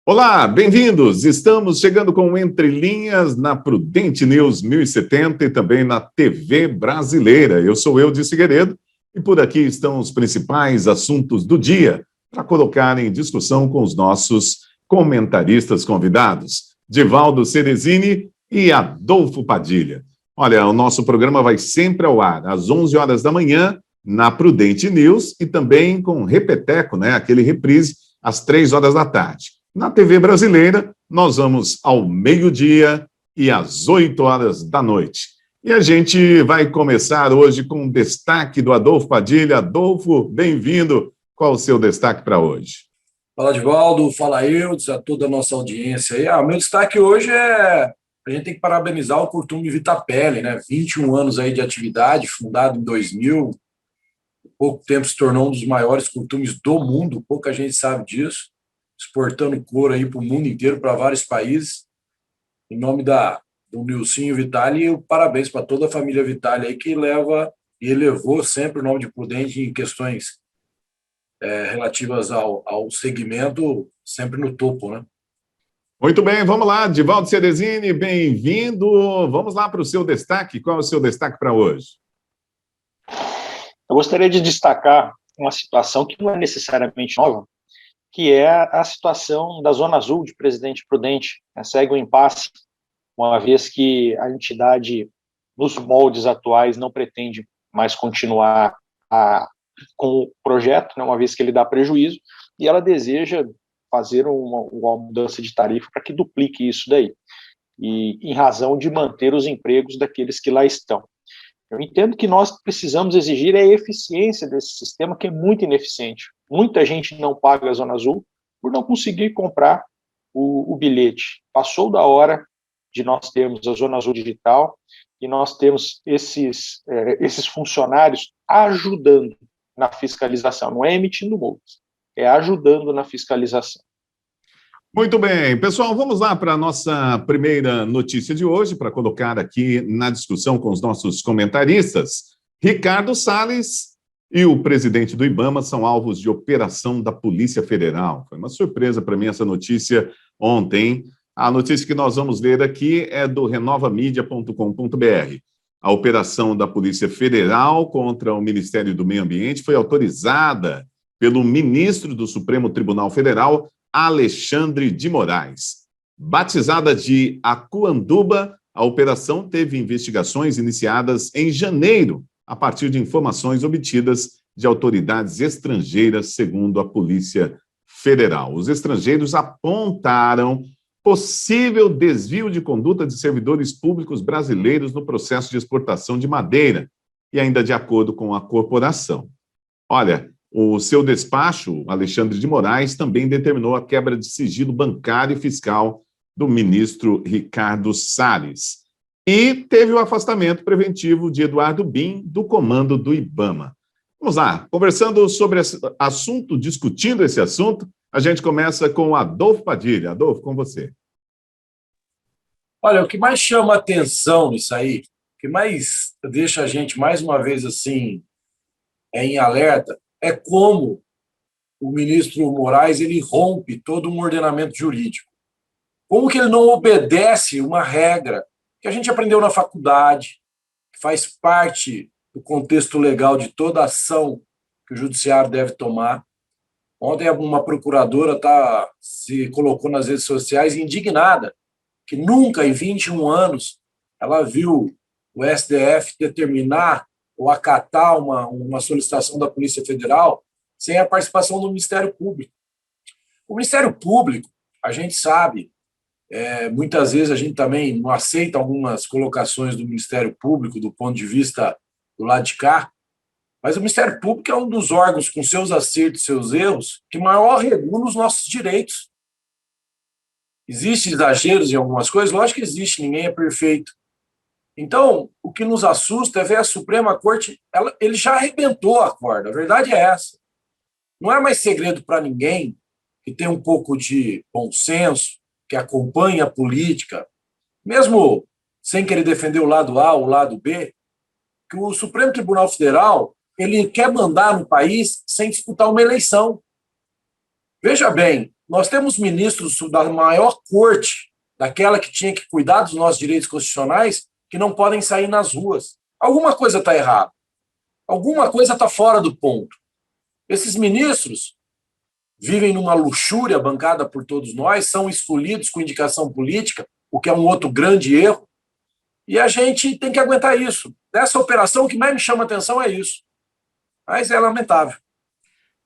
Olá, bem-vindos! Estamos chegando com Entre Linhas na Prudente News 1070 e também na TV Brasileira. Eu sou Eudes Figueiredo e por aqui estão os principais assuntos do dia para colocar em discussão com os nossos comentaristas convidados, Divaldo Ceresini e Adolfo Padilha. Olha, o nosso programa vai sempre ao ar às 11 horas da manhã na Prudente News e também com repeteco, aquele reprise às 3 horas da tarde. Na TV Brasileira, nós vamos ao meio-dia e às 8 horas da noite. E a gente vai começar hoje com um destaque do Adolfo Padilha. Adolfo, bem-vindo. Qual o seu destaque para hoje? Fala, Divaldo. Fala, Eudes, a toda a nossa audiência. Meu destaque hoje a gente tem que parabenizar o Curtume Vitapele, 21 anos aí de atividade, fundado em 2000. Em pouco tempo se tornou um dos maiores curtumes do mundo, pouca gente sabe disso. Exportando couro aí para o mundo inteiro, para vários países. Em nome do Nilcinho Vitali, parabéns para toda a família Vitali aí que leva e elevou sempre o nome de Prudente em questões relativas ao segmento, sempre no topo, né? Muito bem, vamos lá, Divaldo Ceresini, bem-vindo. Vamos lá para o seu destaque. Qual é o seu destaque para hoje? Eu gostaria de destacar uma situação que não é necessariamente nova, que é a situação da Zona Azul de Presidente Prudente. Segue um impasse, uma vez que a entidade, nos moldes atuais, não pretende mais continuar com o projeto, uma vez que ele dá prejuízo, e ela deseja fazer uma mudança de tarifa para que duplique isso daí, e em razão de manter os empregos daqueles que lá estão. Eu entendo que nós precisamos exigir a eficiência desse sistema, que é muito ineficiente. Muita gente não paga a Zona Azul por não conseguir comprar o bilhete. Passou da hora de nós termos a Zona Azul digital e nós temos esses funcionários ajudando na fiscalização. Não é emitindo multas, é ajudando na fiscalização. Muito bem, pessoal, vamos lá para a nossa primeira notícia de hoje, para colocar aqui na discussão com os nossos comentaristas. Ricardo Salles e o presidente do IBAMA são alvos de operação da Polícia Federal. Foi uma surpresa para mim essa notícia ontem. A notícia que nós vamos ler aqui é do renovamídia.com.br. A operação da Polícia Federal contra o Ministério do Meio Ambiente foi autorizada pelo ministro do Supremo Tribunal Federal, Alexandre de Moraes. Batizada de Acuanduba, a operação teve investigações iniciadas em janeiro, a partir de informações obtidas de autoridades estrangeiras, segundo a Polícia Federal. Os estrangeiros apontaram possível desvio de conduta de servidores públicos brasileiros no processo de exportação de madeira, e ainda de acordo com a corporação. Olha, o seu despacho, Alexandre de Moraes, também determinou a quebra de sigilo bancário e fiscal do ministro Ricardo Salles. E teve o afastamento preventivo de Eduardo Bin do comando do IBAMA. Vamos lá, conversando sobre esse assunto, discutindo esse assunto, a gente começa com Adolfo Padilha. Adolfo, com você. Olha, o que mais chama a atenção nisso aí, o que mais deixa a gente, mais uma vez, assim, em alerta, é como o ministro Moraes ele rompe todo um ordenamento jurídico. Como que ele não obedece uma regra que a gente aprendeu na faculdade, que faz parte do contexto legal de toda ação que o judiciário deve tomar. Ontem uma procuradora se colocou nas redes sociais indignada que nunca, em 21 anos, ela viu o STF determinar ou acatar uma solicitação da Polícia Federal sem a participação do Ministério Público. O Ministério Público, a gente sabe, muitas vezes a gente também não aceita algumas colocações do Ministério Público do ponto de vista do lado de cá, mas o Ministério Público é um dos órgãos, com seus acertos e seus erros, que maior regula os nossos direitos. Existem exageros em algumas coisas? Lógico que existe, ninguém é perfeito. Então, o que nos assusta é ver a Suprema Corte, ele já arrebentou a corda, a verdade é essa. Não é mais segredo para ninguém que tem um pouco de bom senso, que acompanha a política, mesmo sem querer defender o lado A ou o lado B, que o Supremo Tribunal Federal ele quer mandar no país sem disputar uma eleição. Veja bem, Nós temos ministros da maior corte, daquela que tinha que cuidar dos nossos direitos constitucionais, que não podem sair nas ruas. Alguma coisa está errada. Alguma coisa está fora do ponto. Esses ministros vivem numa luxúria bancada por todos nós, são escolhidos com indicação política, o que é um outro grande erro, e a gente tem que aguentar isso. Dessa operação, o que mais me chama a atenção é isso. Mas é lamentável.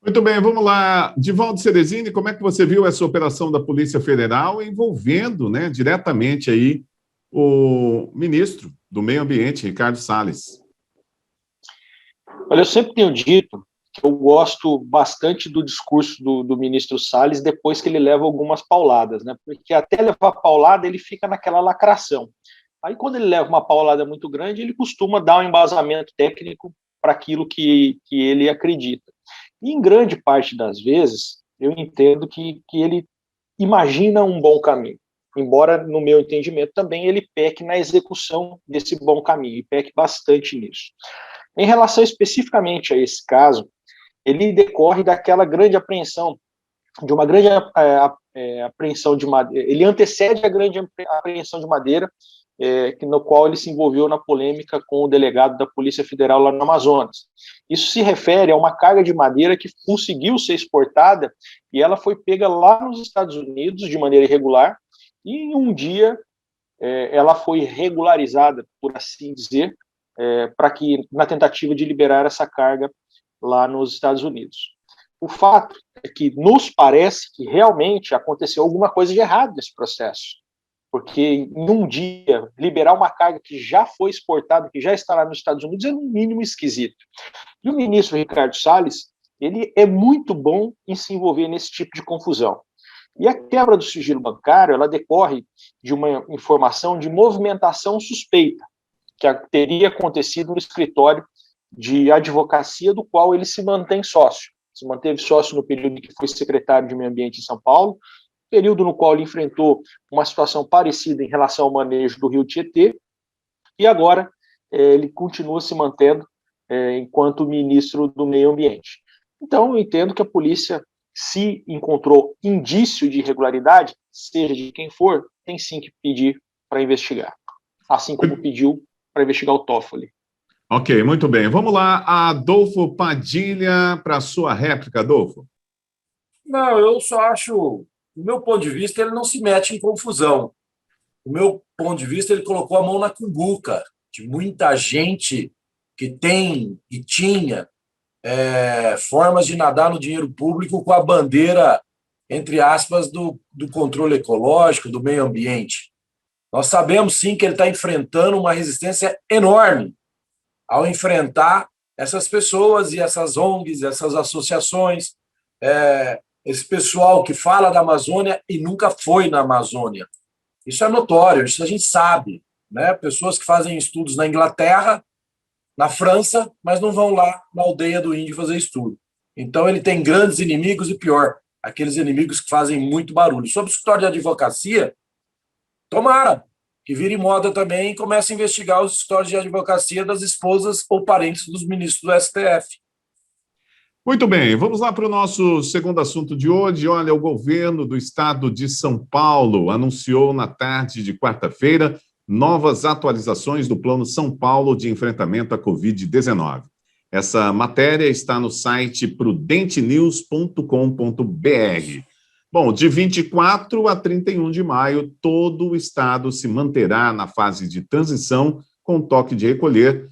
Muito bem, vamos lá. Divaldo Ceresini, como é que você viu essa operação da Polícia Federal envolvendo, né, diretamente aí o ministro do Meio Ambiente, Ricardo Salles? Olha, eu sempre tenho dito que eu gosto bastante do discurso do ministro Salles depois que ele leva algumas pauladas, né? Porque até levar paulada ele fica naquela lacração. Aí quando ele leva uma paulada muito grande, ele costuma dar um embasamento técnico para aquilo que ele acredita. E em grande parte das vezes, eu entendo que ele imagina um bom caminho, embora, no meu entendimento, também ele peque na execução desse bom caminho, e peque bastante nisso. Em relação especificamente a esse caso, ele decorre daquela grande apreensão, de uma grande apreensão de madeira, ele antecede a grande apreensão de madeira, no qual ele se envolveu na polêmica com o delegado da Polícia Federal lá no Amazonas. Isso se refere a uma carga de madeira que conseguiu ser exportada e ela foi pega lá nos Estados Unidos de maneira irregular e em um dia ela foi regularizada, por assim dizer, para que na tentativa de liberar essa carga lá nos Estados Unidos. O fato é que nos parece que realmente aconteceu alguma coisa de errado nesse processo, porque em um dia liberar uma carga que já foi exportada, que já está lá nos Estados Unidos, é no mínimo esquisito. E o ministro Ricardo Salles, ele é muito bom em se envolver nesse tipo de confusão. E a quebra do sigilo bancário, ela decorre de uma informação de movimentação suspeita, que teria acontecido no escritório de advocacia do qual ele se mantém sócio. Se manteve sócio no período em que foi secretário de Meio Ambiente em São Paulo, período no qual ele enfrentou uma situação parecida em relação ao manejo do rio Tietê, e agora ele continua se mantendo enquanto ministro do Meio Ambiente. Então, eu entendo que a polícia, se encontrou indício de irregularidade, seja de quem for, tem sim que pedir para investigar, assim como pediu para investigar o Toffoli. Ok, muito bem. Vamos lá, Adolfo Padilha, para a sua réplica, Adolfo. Não, eu só acho, do meu ponto de vista, ele não se mete em confusão. Do meu ponto de vista, ele colocou a mão na cumbuca de muita gente que tem e tinha formas de nadar no dinheiro público com a bandeira, entre aspas, do controle ecológico, do meio ambiente. Nós sabemos, sim, que ele está enfrentando uma resistência enorme ao enfrentar essas pessoas e essas ONGs, essas associações, esse pessoal que fala da Amazônia e nunca foi na Amazônia. Isso é notório, isso a gente sabe, né? Pessoas que fazem estudos na Inglaterra, na França, mas não vão lá na aldeia do índio fazer estudo. Então, ele tem grandes inimigos e, pior, aqueles inimigos que fazem muito barulho. Sobre o escritório de advocacia, tomara que vire moda também e comece a investigar os escritórios de advocacia das esposas ou parentes dos ministros do STF. Muito bem, vamos lá para o nosso segundo assunto de hoje. Olha, o governo do estado de São Paulo anunciou na tarde de quarta-feira novas atualizações do Plano São Paulo de enfrentamento à Covid-19. Essa matéria está no site prudentenews.com.br. Bom, de 24 a 31 de maio, todo o estado se manterá na fase de transição com toque de recolher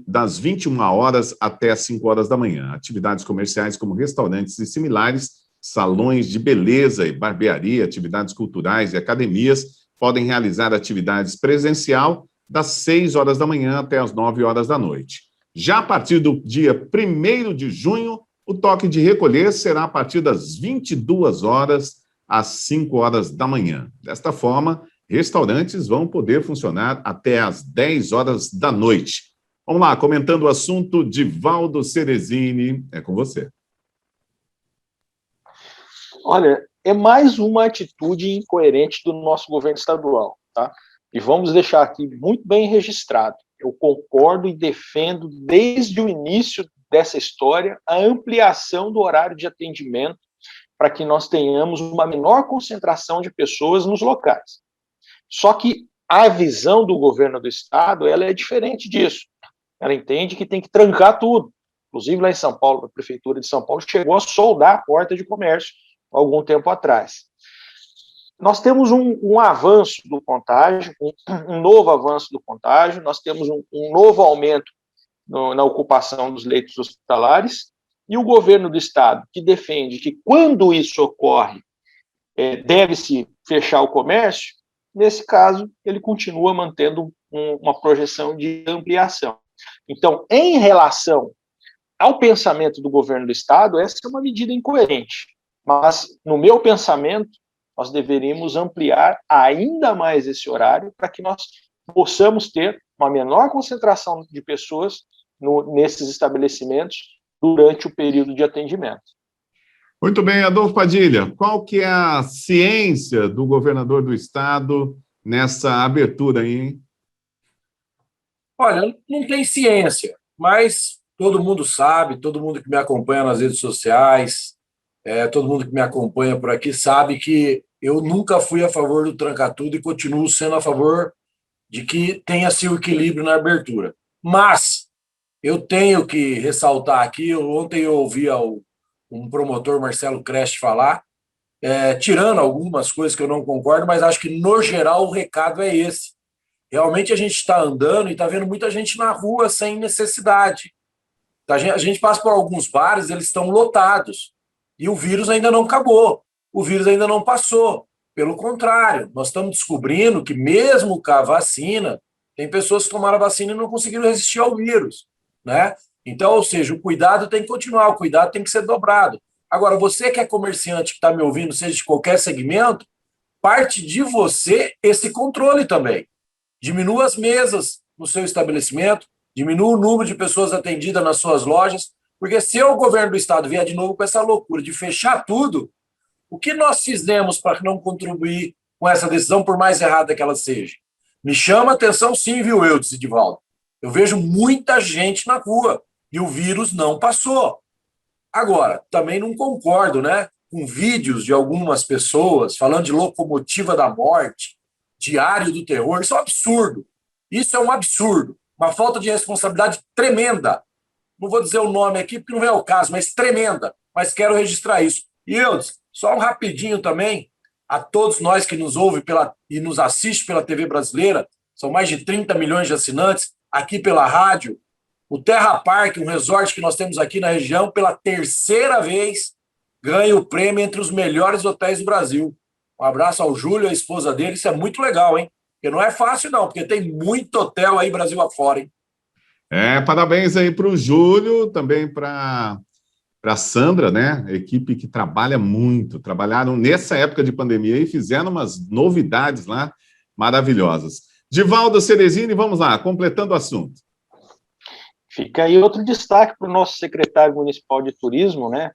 das 21 horas até as 5 horas da manhã. Atividades comerciais como restaurantes e similares, salões de beleza e barbearia, atividades culturais e academias podem realizar atividades presencial das 6 horas da manhã até as 9 horas da noite. Já a partir do dia 1º de junho, o toque de recolher será a partir das 22 horas às 5 horas da manhã. Desta forma, restaurantes vão poder funcionar até às 10 horas da noite. Vamos lá, comentando o assunto, Divaldo Ceresini, é com você. Olha, é mais uma atitude incoerente do nosso governo estadual, tá? E vamos deixar aqui muito bem registrado. Eu concordo e defendo desde o início dessa história a ampliação do horário de atendimento para que nós tenhamos uma menor concentração de pessoas nos locais. Só que a visão do governo do estado, ela é diferente disso. Ela entende que tem que trancar tudo. Inclusive, lá em São Paulo, a prefeitura de São Paulo chegou a soldar a porta de comércio há algum tempo atrás. Nós temos um avanço do contágio, um novo avanço do contágio, nós temos um novo aumento na ocupação dos leitos hospitalares, e o governo do estado, que defende que quando isso ocorre, deve-se fechar o comércio, nesse caso, ele continua mantendo uma projeção de ampliação. Então, em relação ao pensamento do governo do estado, essa é uma medida incoerente, mas, no meu pensamento, nós deveríamos ampliar ainda mais esse horário para que nós possamos ter uma menor concentração de pessoas nesses estabelecimentos durante o período de atendimento. Muito bem, Adolfo Padilha, qual que é a ciência do governador do estado nessa abertura aí, hein? Olha, não tem ciência, mas todo mundo sabe, todo mundo que me acompanha nas redes sociais, todo mundo que me acompanha por aqui sabe que eu nunca fui a favor do tranca-tudo e continuo sendo a favor de que tenha-se o equilíbrio na abertura. Mas eu tenho que ressaltar aqui, ontem eu ouvi um promotor, Marcelo Crest, falar, tirando algumas coisas que eu não concordo, mas acho que, no geral, o recado é esse. Realmente a gente está andando e está vendo muita gente na rua sem necessidade. A gente passa por alguns bares, eles estão lotados. E o vírus ainda não acabou. O vírus ainda não passou. Pelo contrário, nós estamos descobrindo que, mesmo com a vacina, tem pessoas que tomaram a vacina e não conseguiram resistir ao vírus, né? Então, ou seja, o cuidado tem que continuar, o cuidado tem que ser dobrado. Agora, você que é comerciante, que está me ouvindo, seja de qualquer segmento, parte de você esse controle também. Diminua as mesas no seu estabelecimento, diminua o número de pessoas atendidas nas suas lojas, porque se o governo do estado vier de novo com essa loucura de fechar tudo, o que nós fizemos para não contribuir com essa decisão, por mais errada que ela seja? Me chama a atenção sim, viu, Eudes e Divaldo? Eu vejo muita gente na rua e o vírus não passou. Agora, também não concordo, né, com vídeos de algumas pessoas falando de locomotiva da morte, diário do terror. Isso é um absurdo. Isso é um absurdo. Uma falta de responsabilidade tremenda. Não vou dizer o nome aqui porque não é o caso, mas tremenda. Mas quero registrar isso. E, Eudes, só um rapidinho também, a todos nós que nos ouvem e nos assistem pela TV brasileira, são mais de 30 milhões de assinantes, aqui pela rádio, o Terra Park, um resort que nós temos aqui na região, pela terceira vez, ganha o prêmio entre os melhores hotéis do Brasil. Um abraço ao Júlio, a esposa dele, isso é muito legal, hein? Porque não é fácil não, porque tem muito hotel aí Brasil afora, hein? Parabéns aí para o Júlio, também para a Sandra, né? A equipe que trabalha muito, trabalharam nessa época de pandemia e fizeram umas novidades lá maravilhosas. Divaldo Ceresini, vamos lá, completando o assunto. Fica aí outro destaque para o nosso secretário municipal de turismo, né?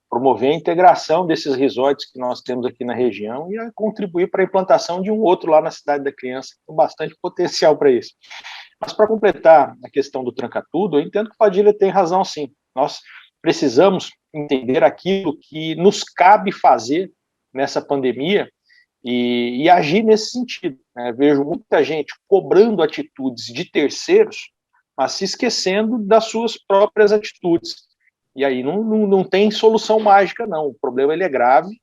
Promover a integração desses resorts que nós temos aqui na região e a contribuir para a implantação de um outro lá na Cidade da Criança, com bastante potencial para isso. Mas para completar a questão do tranca-tudo, eu entendo que o Padilha tem razão, sim. Nós precisamos entender aquilo que nos cabe fazer nessa pandemia e agir nesse sentido, né? Vejo muita gente cobrando atitudes de terceiros, mas se esquecendo das suas próprias atitudes. E aí não tem solução mágica, não. O problema ele é grave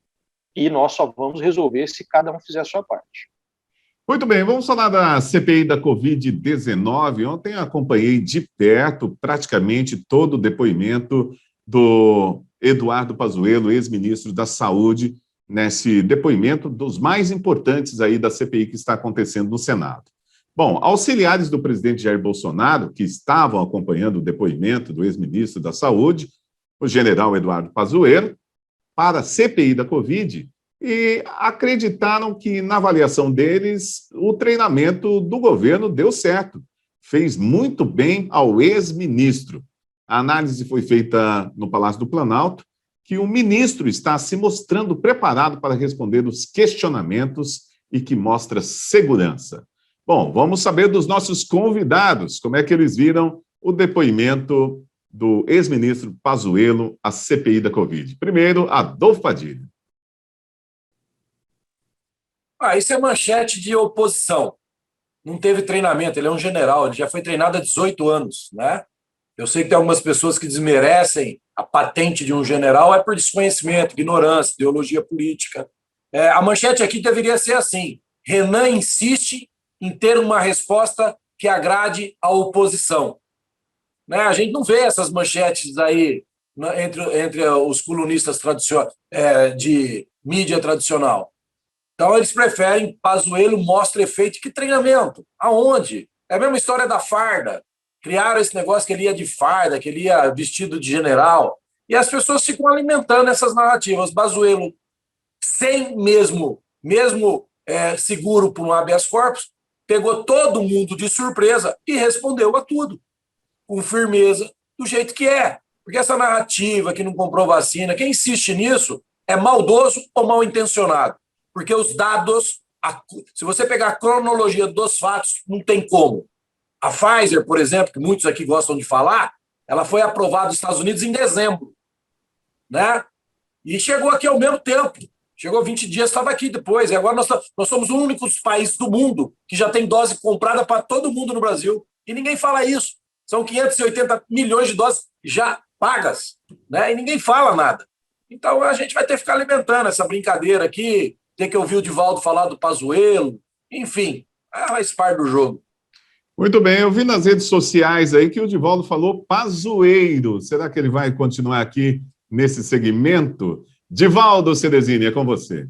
e nós só vamos resolver se cada um fizer a sua parte. Muito bem, vamos falar da CPI da Covid-19. Ontem acompanhei de perto praticamente todo o depoimento do Eduardo Pazuello, ex-ministro da Saúde, nesse depoimento dos mais importantes aí da CPI que está acontecendo no Senado. Bom, auxiliares do presidente Jair Bolsonaro, que estavam acompanhando o depoimento do ex-ministro da Saúde, o general Eduardo Pazuello, para a CPI da Covid, e acreditaram que, na avaliação deles, o treinamento do governo deu certo. Fez muito bem ao ex-ministro. A análise foi feita no Palácio do Planalto, que o ministro está se mostrando preparado para responder os questionamentos e que mostra segurança. Bom, vamos saber dos nossos convidados, como é que eles viram o depoimento do ex-ministro Pazuello à CPI da Covid. Primeiro, Adolfo Padilha. Isso é manchete de oposição. Não teve treinamento, ele é um general, ele já foi treinado há 18 anos, né? Eu sei que tem algumas pessoas que desmerecem a patente de um general, é por desconhecimento, ignorância, ideologia política. A manchete aqui deveria ser assim: Renan insiste em ter uma resposta que agrade a oposição. Né? A gente não vê essas manchetes aí entre os colunistas de mídia tradicional. Então, eles preferem Pazuello mostra efeito. Que treinamento? Aonde? É a mesma história da farda. Criaram esse negócio que ele ia de farda, que ele ia vestido de general. E as pessoas ficam alimentando essas narrativas. Pazuello, sem mesmo seguro por um habeas corpus, pegou todo mundo de surpresa e respondeu a tudo, com firmeza, do jeito que é. Porque essa narrativa que não comprou vacina, quem insiste nisso é maldoso ou mal intencionado. Porque os dados, se você pegar a cronologia dos fatos, não tem como. A Pfizer, por exemplo, que muitos aqui gostam de falar, ela foi aprovada nos Estados Unidos em dezembro, né? E chegou aqui ao mesmo tempo. Chegou 20 dias, estava aqui depois. E agora nós somos o único país do mundo que já tem dose comprada para todo mundo no Brasil. E ninguém fala isso. São 580 milhões de doses já pagas, né? E ninguém fala nada. Então a gente vai ter que ficar alimentando essa brincadeira aqui, ter que ouvir o Divaldo falar do Pazuello, enfim, faz parte do jogo. Muito bem, eu vi nas redes sociais aí que o Divaldo falou pazueiro. Será que ele vai continuar aqui nesse segmento? Divaldo Ceresini, é com você.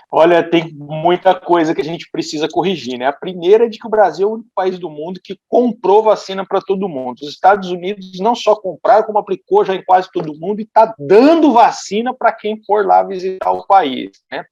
Olha, tem muita coisa que a gente precisa corrigir, né? A primeira é de que o Brasil é o único país do mundo que comprou vacina para todo mundo. Os Estados Unidos não só compraram, como aplicou já em quase todo mundo e está dando vacina para quem for lá visitar o país, né?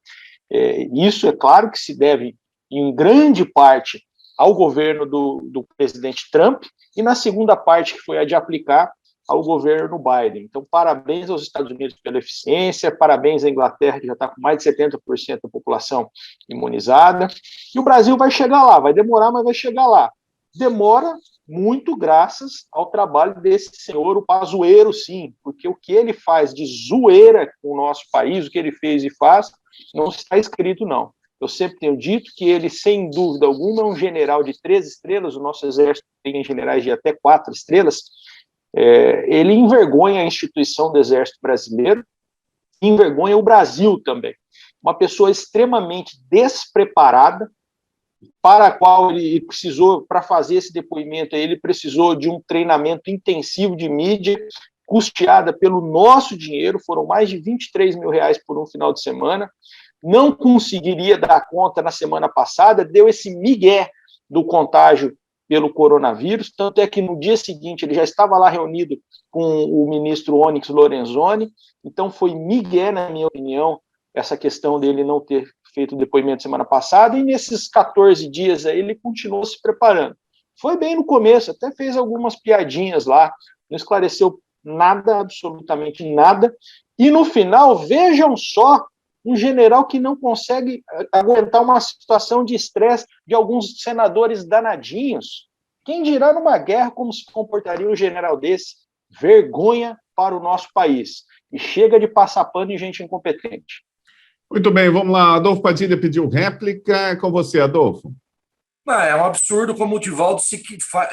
Isso, é claro, que se deve, em grande parte, ao governo do presidente Trump e, na segunda parte, que foi a de aplicar, ao governo Biden. Então, parabéns aos Estados Unidos pela eficiência, parabéns à Inglaterra, que já está com mais de 70% da população imunizada, e o Brasil vai chegar lá, vai demorar, mas vai chegar lá. Demora muito graças ao trabalho desse senhor, o Pazuello, sim, porque o que ele faz de zoeira com o nosso país, o que ele fez e faz, não está escrito, não. Eu sempre tenho dito que ele, sem dúvida alguma, é um general de 3 estrelas, o nosso exército tem generais de até 4 estrelas, ele envergonha a instituição do Exército Brasileiro, envergonha o Brasil também. Uma pessoa extremamente despreparada, para a qual ele precisou, para fazer esse depoimento, ele precisou de um treinamento intensivo de mídia, custeada pelo nosso dinheiro, foram mais de R$23 mil por um final de semana, não conseguiria dar conta na semana passada, deu esse migué do contágio pelo coronavírus, tanto é que no dia seguinte ele já estava lá reunido com o ministro Onyx Lorenzoni, então foi migué, na minha opinião, essa questão dele não ter feito o depoimento semana passada, e nesses 14 dias aí ele continuou se preparando. Foi bem no começo, até fez algumas piadinhas lá, não esclareceu nada, absolutamente nada, e no final, vejam só, um general que não consegue aguentar uma situação de estresse de alguns senadores danadinhos. Quem dirá numa guerra como se comportaria um general desse? Vergonha para o nosso país. E chega de passar pano em gente incompetente. Muito bem, vamos lá. Adolfo Padilha pediu réplica. É com você, Adolfo. É um absurdo como o Divaldo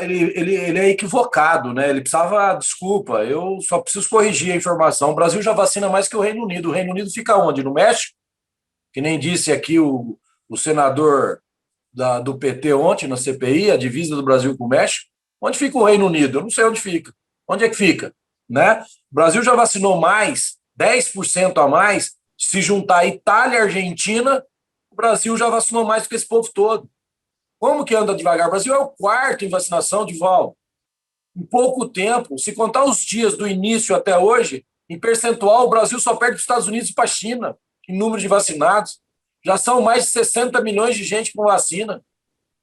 ele é equivocado, né? Ele precisava, desculpa, eu só preciso corrigir a informação. O Brasil já vacina mais que o Reino Unido. O Reino Unido fica onde? No México? Que nem disse aqui o senador do PT ontem na CPI, a divisa do Brasil com o México. Onde fica o Reino Unido? Eu não sei onde fica. Onde é que fica? Né? O Brasil já vacinou mais, 10% a mais. Se juntar Itália e Argentina, o Brasil já vacinou mais do que esse povo todo. Como que anda devagar? O Brasil é o quarto em vacinação, Divaldo. Em pouco tempo, se contar os dias do início até hoje, em percentual, o Brasil só perde para os Estados Unidos e para a China, em número de vacinados. Já são mais de 60 milhões de gente com vacina.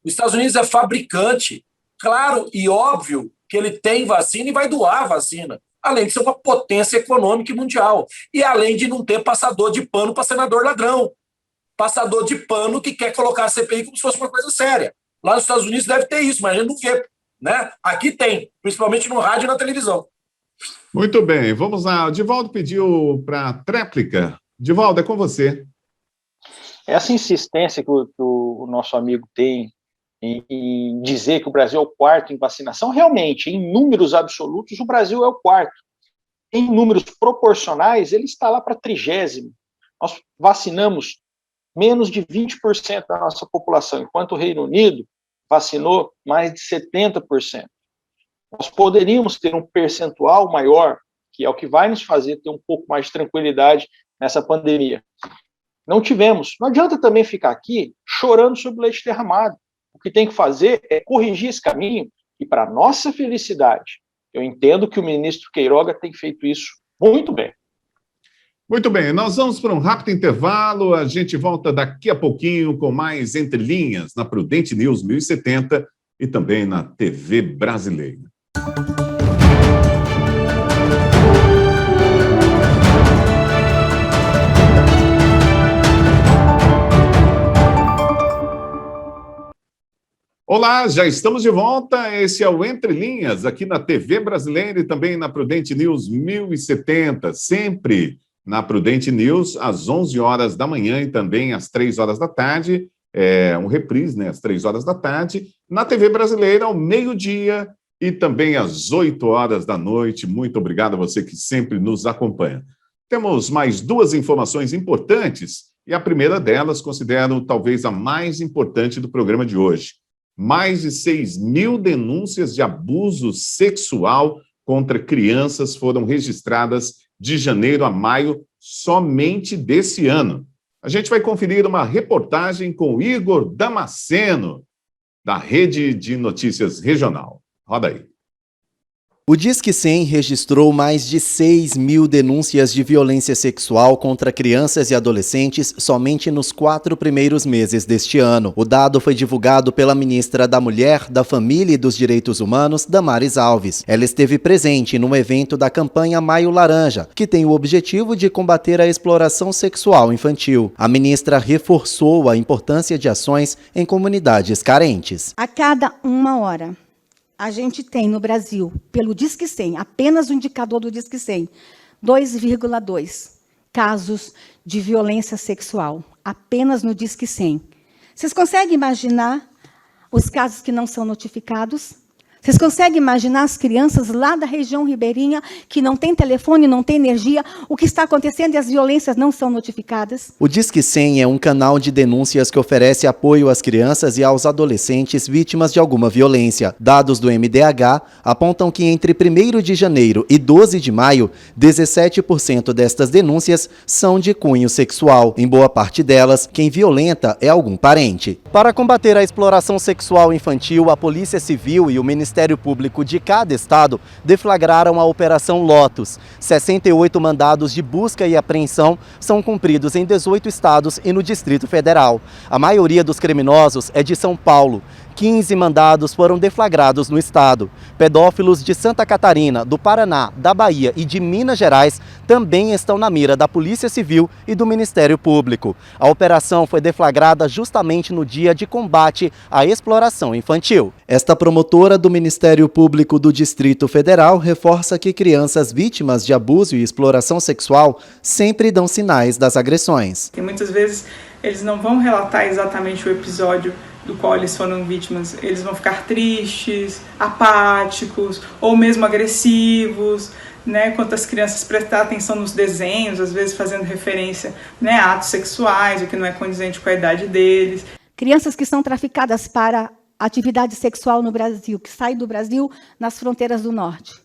Os Estados Unidos é fabricante. Claro e óbvio que ele tem vacina e vai doar a vacina, além de ser uma potência econômica e mundial. E além de não ter passador de pano para senador ladrão. Passador de pano que quer colocar a CPI como se fosse uma coisa séria. Lá nos Estados Unidos deve ter isso, mas a gente não vê. Né? Aqui tem, principalmente no rádio e na televisão. Muito bem, vamos lá. O Divaldo pediu para tréplica. Divaldo, é com você. Essa insistência que o nosso amigo tem em dizer que o Brasil é o quarto em vacinação, realmente, em números absolutos, o Brasil é o quarto. Em números proporcionais, ele está lá para 30º. Nós vacinamos menos de 20% da nossa população, enquanto o Reino Unido vacinou mais de 70%. Nós poderíamos ter um percentual maior, que é o que vai nos fazer ter um pouco mais de tranquilidade nessa pandemia. Não tivemos. Não adianta também ficar aqui chorando sobre o leite derramado. O que tem que fazer é corrigir esse caminho e, para nossa felicidade, eu entendo que o ministro Queiroga tem feito isso muito bem. Muito bem, nós vamos para um rápido intervalo, a gente volta daqui a pouquinho com mais Entre Linhas na Prudente News 1070 e também na TV Brasileira. Olá, já estamos de volta. Esse é o Entre Linhas, aqui na TV Brasileira e também na Prudente News 1070, sempre na Prudente News, às 11 horas da manhã e também às 3 horas da tarde, um reprise, né, às 3 horas da tarde, na TV Brasileira, ao meio-dia e também às 8 horas da noite. Muito obrigado a você que sempre nos acompanha. Temos mais duas informações importantes e a primeira delas considero talvez a mais importante do programa de hoje. Mais de 6.000 denúncias de abuso sexual contra crianças foram registradas de janeiro a maio somente desse ano. A gente vai conferir uma reportagem com Igor Damasceno, da Rede de Notícias Regional. Roda aí. O Disque 100 registrou mais de 6.000 denúncias de violência sexual contra crianças e adolescentes somente nos 4 primeiros meses deste ano. O dado foi divulgado pela ministra da Mulher, da Família e dos Direitos Humanos, Damares Alves. Ela esteve presente no evento da campanha Maio Laranja, que tem o objetivo de combater a exploração sexual infantil. A ministra reforçou a importância de ações em comunidades carentes. A cada 1 hora, a gente tem no Brasil, pelo Disque 100, apenas o indicador do Disque 100, 2,2 casos de violência sexual, apenas no Disque 100. Vocês conseguem imaginar os casos que não são notificados? Vocês conseguem imaginar as crianças lá da região ribeirinha que não tem telefone, não tem energia, o que está acontecendo e as violências não são notificadas? O Disque 100 é um canal de denúncias que oferece apoio às crianças e aos adolescentes vítimas de alguma violência. Dados do MDH apontam que entre 1º de janeiro e 12 de maio, 17% destas denúncias são de cunho sexual. Em boa parte delas, quem violenta é algum parente. Para combater a exploração sexual infantil, a Polícia Civil e o Ministério Público de cada estado deflagraram a Operação Lotus. 68 mandados de busca e apreensão são cumpridos em 18 estados e no Distrito Federal. A maioria dos criminosos é de São Paulo. 15 mandados foram deflagrados no estado. Pedófilos de Santa Catarina, do Paraná, da Bahia e de Minas Gerais também estão na mira da Polícia Civil e do Ministério Público. A operação foi deflagrada justamente no dia de combate à exploração infantil. Esta promotora do Ministério Público do Distrito Federal reforça que crianças vítimas de abuso e exploração sexual sempre dão sinais das agressões. E muitas vezes eles não vão relatar exatamente o episódio do qual eles foram vítimas, eles vão ficar tristes, apáticos ou mesmo agressivos, né? Quanto as crianças prestar atenção nos desenhos, às vezes fazendo referência, né, a atos sexuais, o que não é condizente com a idade deles. Crianças que são traficadas para atividade sexual no Brasil, que saem do Brasil nas fronteiras do norte.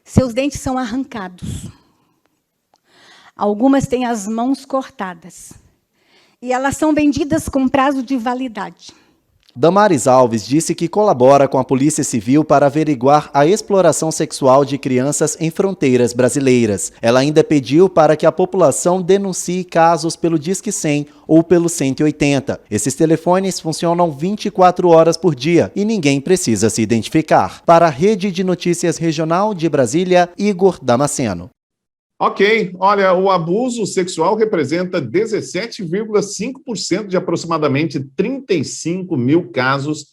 Seus dentes são arrancados. Algumas têm as mãos cortadas. E elas são vendidas com prazo de validade. Damares Alves disse que colabora com a Polícia Civil para averiguar a exploração sexual de crianças em fronteiras brasileiras. Ela ainda pediu para que a população denuncie casos pelo Disque 100 ou pelo 180. Esses telefones funcionam 24 horas por dia e ninguém precisa se identificar. Para a Rede de Notícias Regional de Brasília, Igor Damasceno. Ok, olha, o abuso sexual representa 17,5% de aproximadamente 35 mil casos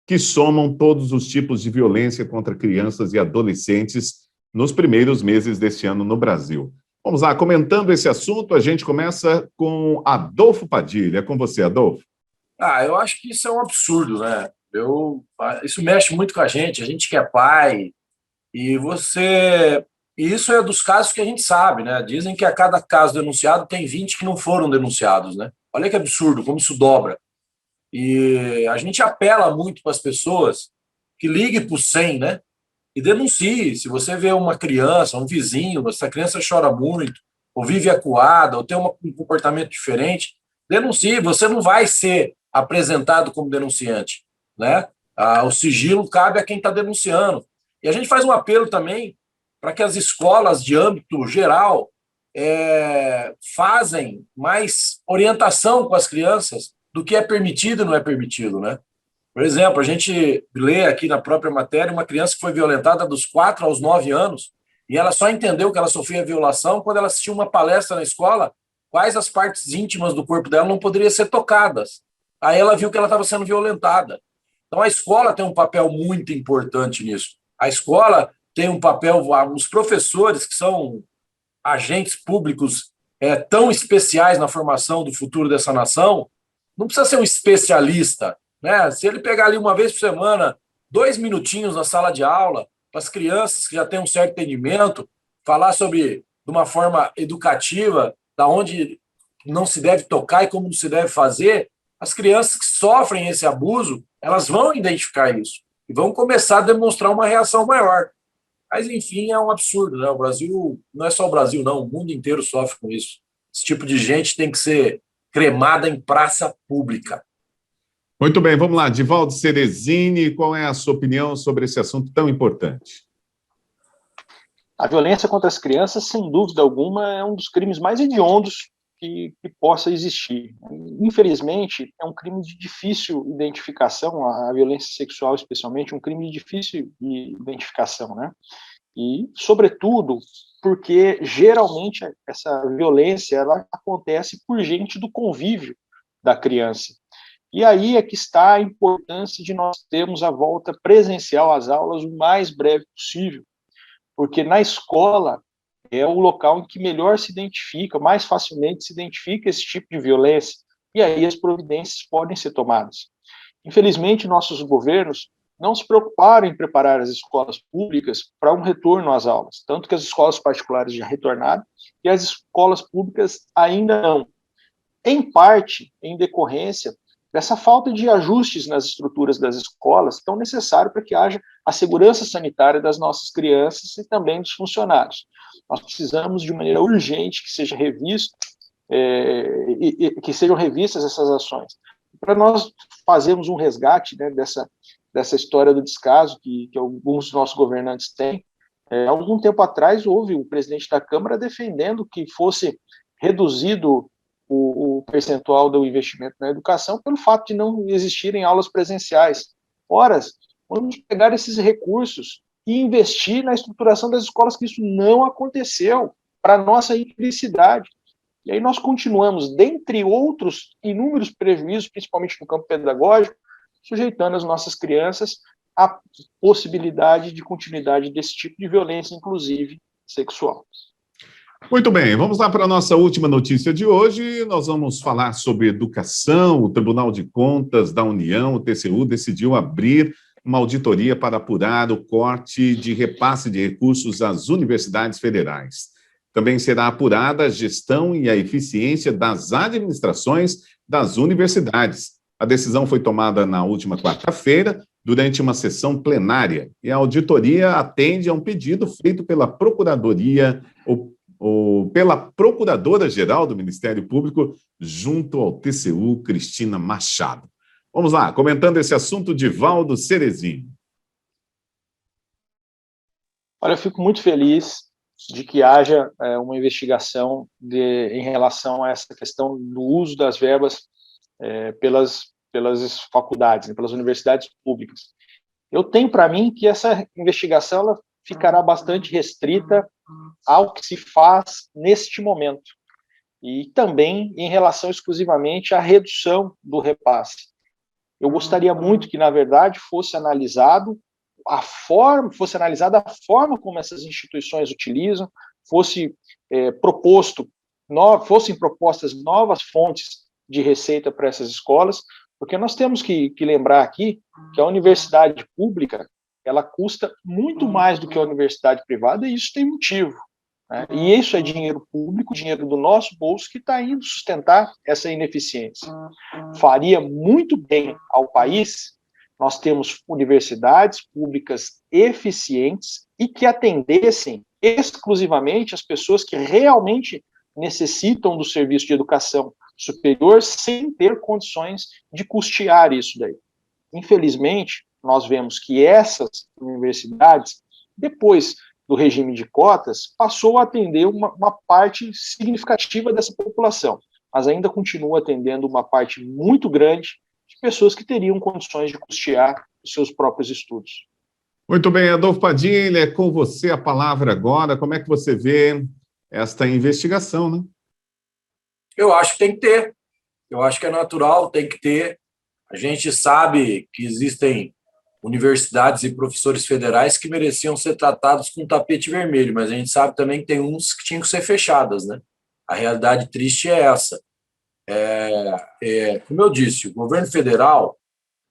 que somam todos os tipos de violência contra crianças e adolescentes nos primeiros meses deste ano no Brasil. Vamos lá, comentando esse assunto, a gente começa com Adolfo Padilha. É com você, Adolfo. Eu acho que isso é um absurdo, né? Isso mexe muito com a gente que é pai, e isso é dos casos que a gente sabe, né? Dizem que a cada caso denunciado tem 20 que não foram denunciados, né? Olha que absurdo, como isso dobra. E a gente apela muito para as pessoas que liguem para o 100, né? E denuncie. Se você vê uma criança, um vizinho, essa criança chora muito, ou vive acuada, ou tem um comportamento diferente, denuncie. Você não vai ser apresentado como denunciante, né? O sigilo cabe a quem está denunciando. E a gente faz um apelo também para que as escolas de âmbito geral fazem mais orientação com as crianças do que é permitido e não é permitido, né? Por exemplo, a gente lê aqui na própria matéria uma criança que foi violentada dos 4 aos 9 anos e ela só entendeu que ela sofria violação quando ela assistiu uma palestra na escola quais as partes íntimas do corpo dela não poderiam ser tocadas. Aí ela viu que ela estava sendo violentada. Então a escola tem um papel muito importante nisso. A escola tem um papel, os professores que são agentes públicos tão especiais na formação do futuro dessa nação, não precisa ser um especialista, né? Se ele pegar ali uma vez por semana, 2 minutinhos na sala de aula, para as crianças que já têm um certo entendimento, falar sobre, de uma forma educativa, da onde não se deve tocar e como não se deve fazer, as crianças que sofrem esse abuso, elas vão identificar isso e vão começar a demonstrar uma reação maior. Mas, enfim, é um absurdo, né? O Brasil, não é só o Brasil, não, o mundo inteiro sofre com isso. Esse tipo de gente tem que ser cremada em praça pública. Muito bem, vamos lá. Divaldo Cerezini, qual é a sua opinião sobre esse assunto tão importante? A violência contra as crianças, sem dúvida alguma, é um dos crimes mais hediondos que possa existir. Infelizmente, é um crime de difícil identificação, a violência sexual especialmente, um crime de difícil identificação, né? E, sobretudo, porque geralmente essa violência ela acontece por gente do convívio da criança. E aí é que está a importância de nós termos a volta presencial às aulas o mais breve possível, porque na escola é o local em que melhor se identifica, mais facilmente se identifica esse tipo de violência, e aí as providências podem ser tomadas. Infelizmente, nossos governos não se preocuparam em preparar as escolas públicas para um retorno às aulas, tanto que as escolas particulares já retornaram e as escolas públicas ainda não. Em parte, em decorrência dessa falta de ajustes nas estruturas das escolas, tão necessário para que haja a segurança sanitária das nossas crianças e também dos funcionários. Nós precisamos, de maneira urgente, que seja revisto, que sejam revistas essas ações. Para nós fazermos um resgate, né, dessa história do descaso que alguns dos nossos governantes têm, algum tempo atrás houve o presidente da Câmara defendendo que fosse reduzido o percentual do investimento na educação pelo fato de não existirem aulas presenciais. Ora, vamos pegar esses recursos e investir na estruturação das escolas, que isso não aconteceu, para nossa infelicidade. E aí nós continuamos, dentre outros inúmeros prejuízos, principalmente no campo pedagógico, sujeitando as nossas crianças à possibilidade de continuidade desse tipo de violência, inclusive sexual. Muito bem, vamos lá para a nossa última notícia de hoje. Nós vamos falar sobre educação. O Tribunal de Contas da União, o TCU, decidiu abrir uma auditoria para apurar o corte de repasse de recursos às universidades federais. Também será apurada a gestão e a eficiência das administrações das universidades. A decisão foi tomada na última quarta-feira, durante uma sessão plenária, e a auditoria atende a um pedido feito pela Procuradoria pela Procuradora-Geral do Ministério Público, junto ao TCU, Cristina Machado. Vamos lá, comentando esse assunto, Divaldo Cerezini. Olha, eu fico muito feliz de que haja uma investigação em relação a essa questão do uso das verbas pelas faculdades, pelas universidades públicas. Eu tenho para mim que essa investigação ela ficará bastante restrita ao que se faz neste momento, e também em relação exclusivamente à redução do repasse. Eu gostaria muito que, na verdade, fosse analisada a forma como essas instituições utilizam, fosse fossem propostas novas fontes de receita para essas escolas, porque nós temos que lembrar aqui que a universidade pública, ela custa muito mais do que a universidade privada, e isso tem motivo, né? E isso é dinheiro público, dinheiro do nosso bolso, que está indo sustentar essa ineficiência. Faria muito bem ao país nós temos universidades públicas eficientes e que atendessem exclusivamente as pessoas que realmente necessitam do serviço de educação superior sem ter condições de custear isso daí. Infelizmente, nós vemos que essas universidades, depois do regime de cotas, passou a atender uma parte significativa dessa população, mas ainda continua atendendo uma parte muito grande de pessoas que teriam condições de custear os seus próprios estudos. Muito bem, Adolfo Padilha, é com você a palavra agora. Como é que você vê esta investigação, né? Eu acho que tem que ter. Eu acho que é natural, tem que ter. A gente sabe que existem universidades e professores federais que mereciam ser tratados com tapete vermelho, mas a gente sabe também que tem uns que tinham que ser fechadas, né? A realidade triste é essa. Como eu disse, o governo federal,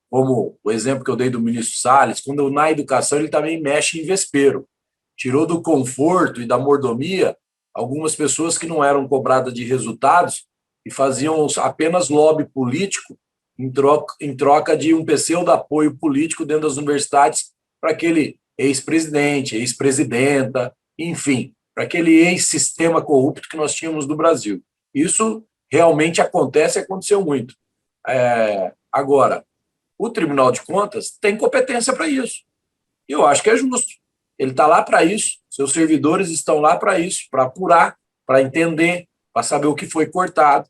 como o exemplo que eu dei do ministro Salles, quando na educação ele também mexe em vespeiro. Tirou do conforto e da mordomia algumas pessoas que não eram cobradas de resultados e faziam apenas lobby político em troca de um pseudo apoio político dentro das universidades para aquele ex-presidente, ex-presidenta, enfim, para aquele ex-sistema corrupto que nós tínhamos no Brasil. Isso realmente acontece e aconteceu muito. Agora, o Tribunal de Contas tem competência para isso. E eu acho que é justo. Ele está lá para isso, seus servidores estão lá para isso, para apurar, para entender, para saber o que foi cortado,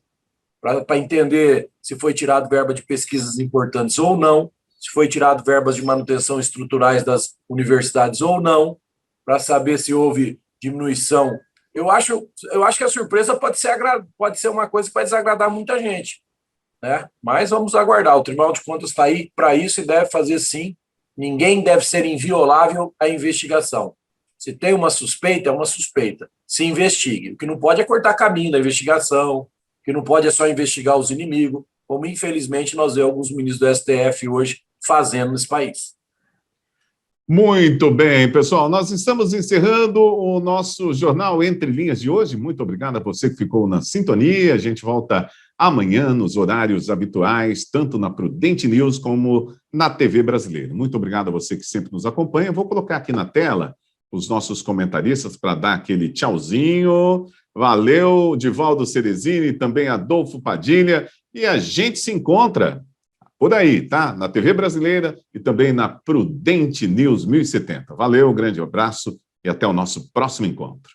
para entender se foi tirado verba de pesquisas importantes ou não, se foi tirado verbas de manutenção estruturais das universidades ou não, para saber se houve diminuição. Eu acho que a surpresa pode ser uma coisa que vai desagradar muita gente, né? Mas vamos aguardar. O Tribunal de Contas está aí para isso e deve fazer sim. Ninguém deve ser inviolável à investigação. Se tem uma suspeita, é uma suspeita. Se investigue. O que não pode é cortar caminho da investigação, o que não pode é só investigar os inimigos, como infelizmente nós vemos alguns ministros do STF hoje fazendo nesse país. Muito bem, pessoal. Nós estamos encerrando o nosso Jornal Entre Linhas de hoje. Muito obrigado a você que ficou na sintonia. A gente volta amanhã nos horários habituais, tanto na Prudente News como na TV Brasileira. Muito obrigado a você que sempre nos acompanha. Vou colocar aqui na tela os nossos comentaristas para dar aquele tchauzinho. Valeu, Divaldo Cerezini, também Adolfo Padilha. E a gente se encontra por aí, tá? Na TV Brasileira e também na Prudente News 1070. Valeu, grande abraço e até o nosso próximo encontro.